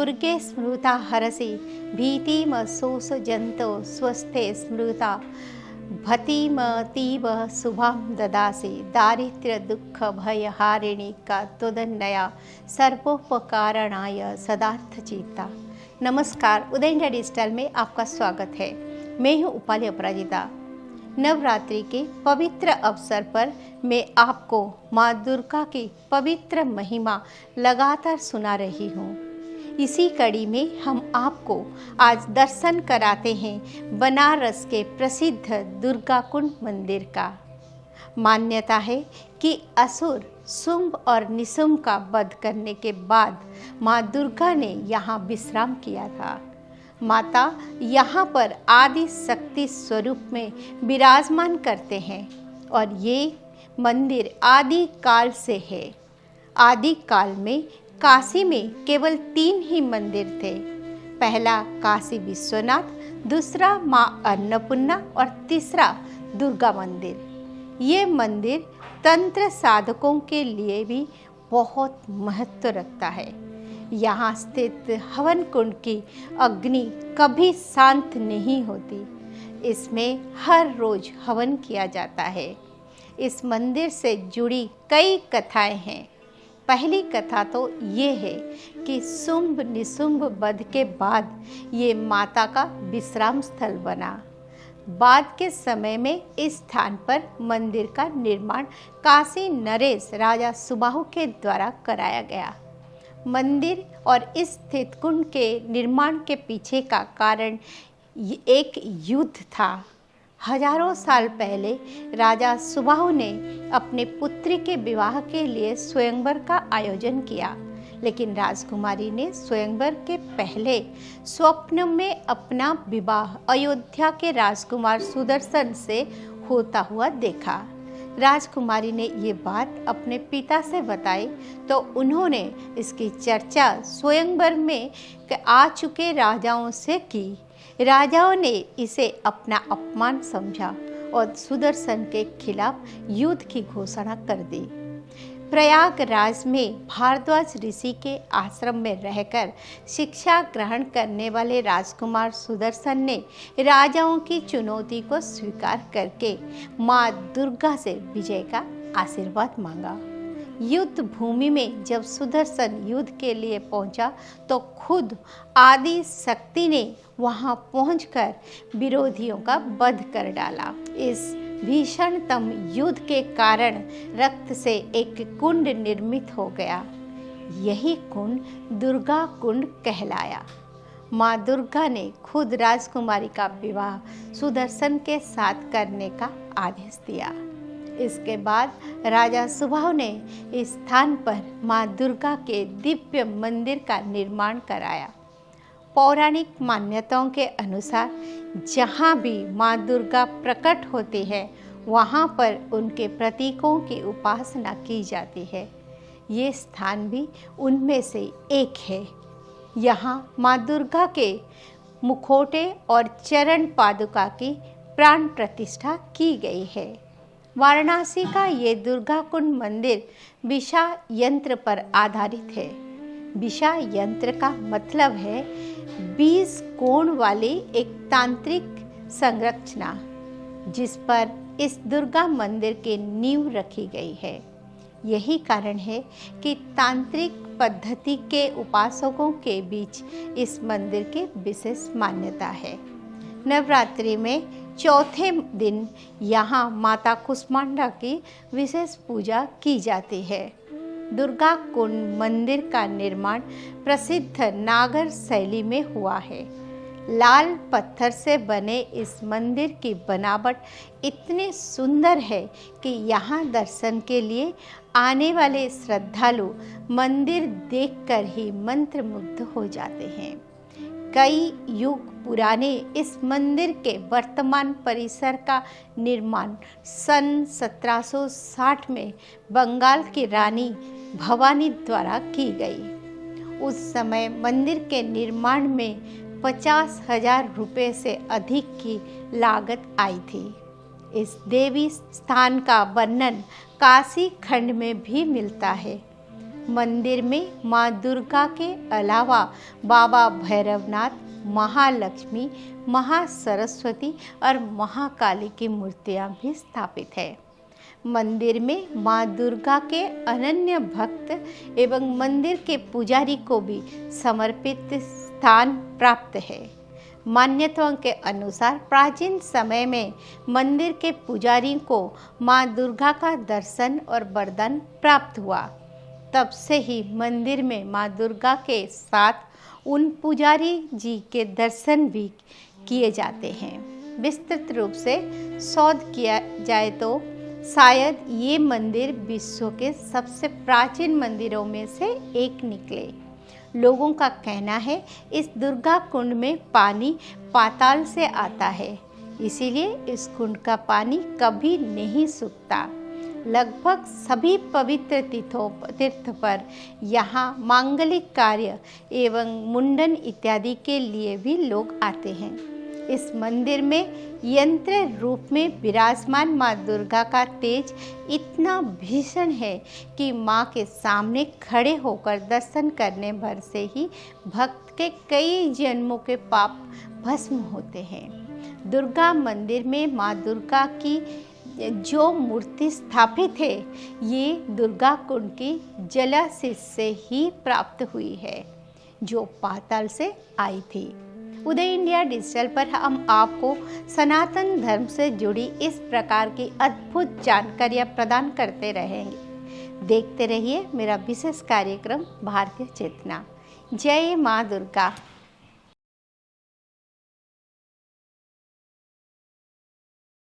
दुर्गे स्मृता हरसि भीतिमशोषजन्तो स्वस्थे स्मृता भतिमतीव शुभां ददासि दारिद्र्य दुख भयहारिणी का त्वदन्नया सर्वोपकारणाय सदार्थचित्ता। नमस्कार, उदय इंडिया डिजिटल में आपका स्वागत है। मैं हूँ उपाली अपराजिता। नवरात्रि के पवित्र अवसर पर मैं आपको माँ दुर्गा की पवित्र महिमा लगातार सुना रही हूँ। इसी कड़ी में हम आपको आज दर्शन कराते हैं बनारस के प्रसिद्ध दुर्गा कुंड मंदिर का। मान्यता है कि असुर शुंभ और निशुंभ का वध करने के बाद माँ दुर्गा ने यहाँ विश्राम किया था। माता यहाँ पर आदि शक्ति स्वरूप में विराजमान करते हैं और ये मंदिर आदि काल से है। आदि काल में काशी में केवल 3 ही मंदिर थे। पहला काशी विश्वनाथ, दूसरा माँ अन्नपूर्णा और तीसरा दुर्गा मंदिर। ये मंदिर तंत्र साधकों के लिए भी बहुत महत्व रखता है। यहाँ स्थित हवन कुंड की अग्नि कभी शांत नहीं होती। इसमें हर रोज हवन किया जाता है। इस मंदिर से जुड़ी कई कथाएं हैं। पहली कथा तो ये है कि शुंभ निशुंभ वध के बाद ये माता का विश्राम स्थल बना। बाद के समय में इस स्थान पर मंदिर का निर्माण काशी नरेश राजा सुबाहु के द्वारा कराया गया। मंदिर और इस स्थित कुंड के निर्माण के पीछे का कारण एक युद्ध था। हजारों साल पहले राजा सुबाहु ने अपने पुत्री के विवाह के लिए स्वयंवर का आयोजन किया, लेकिन राजकुमारी ने स्वयंवर के पहले स्वप्न में अपना विवाह अयोध्या के राजकुमार सुदर्शन से होता हुआ देखा। राजकुमारी ने ये बात अपने पिता से बताई तो उन्होंने इसकी चर्चा स्वयंवर में आ चुके राजाओं से की। राजाओं ने इसे अपना अपमान समझा और सुदर्शन के खिलाफ युद्ध की घोषणा कर दी। प्रयागराज में भारद्वाज ऋषि के आश्रम में रहकर शिक्षा ग्रहण करने वाले राजकुमार सुदर्शन ने राजाओं की चुनौती को स्वीकार करके माँ दुर्गा से विजय का आशीर्वाद मांगा। युद्ध भूमि में जब सुदर्शन युद्ध के लिए पहुंचा तो खुद आदि शक्ति ने वहां पहुंचकर विरोधियों का वध कर डाला। इस भीषणतम युद्ध के कारण रक्त से एक कुंड निर्मित हो गया। यही कुंड दुर्गा कुंड कहलाया। माँ दुर्गा ने खुद राजकुमारी का विवाह सुदर्शन के साथ करने का आदेश दिया। इसके बाद राजा सुबाहु ने इस स्थान पर माँ दुर्गा के दिव्य मंदिर का निर्माण कराया। पौराणिक मान्यताओं के अनुसार जहाँ भी माँ दुर्गा प्रकट होती है वहाँ पर उनके प्रतीकों की उपासना की जाती है। ये स्थान भी उनमें से एक है। यहाँ माँ दुर्गा के मुखौटे और चरण पादुका की प्राण प्रतिष्ठा की गई है। वाराणसी का ये दुर्गा कुंड मंदिर विषा यंत्र पर आधारित है। विषा यंत्र का मतलब है 20 कोण वाली एक तांत्रिक संरचना, जिस पर इस दुर्गा मंदिर की नींव रखी गई है। यही कारण है कि तांत्रिक पद्धति के उपासकों के बीच इस मंदिर की विशेष मान्यता है। नवरात्रि में चौथे दिन यहाँ माता कुष्मांडा की विशेष पूजा की जाती है। दुर्गा कुंड मंदिर का निर्माण प्रसिद्ध नागर शैली में हुआ है। लाल पत्थर से बने इस मंदिर की बनावट इतनी सुंदर है कि यहाँ दर्शन के लिए आने वाले श्रद्धालु मंदिर देखकर ही मंत्रमुग्ध हो जाते हैं। कई युग पुराने इस मंदिर के वर्तमान परिसर का निर्माण सन 1760 में बंगाल की रानी भवानी द्वारा की गई। उस समय मंदिर के निर्माण में 50,000 रुपये से अधिक की लागत आई थी। इस देवी स्थान का वर्णन काशी खंड में भी मिलता है। मंदिर में माँ दुर्गा के अलावा बाबा भैरवनाथ, महालक्ष्मी, महासरस्वती और महाकाली की मूर्तियाँ भी स्थापित है। मंदिर में माँ दुर्गा के अनन्य भक्त एवं मंदिर के पुजारी को भी समर्पित स्थान प्राप्त है। मान्यताओं के अनुसार प्राचीन समय में मंदिर के पुजारी को माँ दुर्गा का दर्शन और वरदान प्राप्त हुआ। तब से ही मंदिर में माँ दुर्गा के साथ उन पुजारी जी के दर्शन भी किए जाते हैं। विस्तृत रूप से शोध किया जाए तो शायद ये मंदिर विश्व के सबसे प्राचीन मंदिरों में से एक निकले। लोगों का कहना है इस दुर्गा कुंड में पानी पाताल से आता है, इसीलिए इस कुंड का पानी कभी नहीं सूखता। लगभग सभी पवित्र तीर्थ पर यहाँ मांगलिक कार्य एवं मुंडन इत्यादि के लिए भी लोग आते हैं। इस मंदिर में यंत्र रूप में विराजमान माँ दुर्गा का तेज इतना भीषण है कि माँ के सामने खड़े होकर दर्शन करने भर से ही भक्त के कई जन्मों के पाप भस्म होते हैं। दुर्गा मंदिर में माँ दुर्गा की जो मूर्ति स्थापित है ये दुर्गा कुंड की जलाशय से ही प्राप्त हुई है, जो पाताल से आई थी। उदय इंडिया डिजिटल पर हम आपको सनातन धर्म से जुड़ी इस प्रकार की अद्भुत जानकारियाँ प्रदान करते रहेंगे। देखते रहिए मेरा विशेष कार्यक्रम भारतीय चेतना। जय माँ दुर्गा।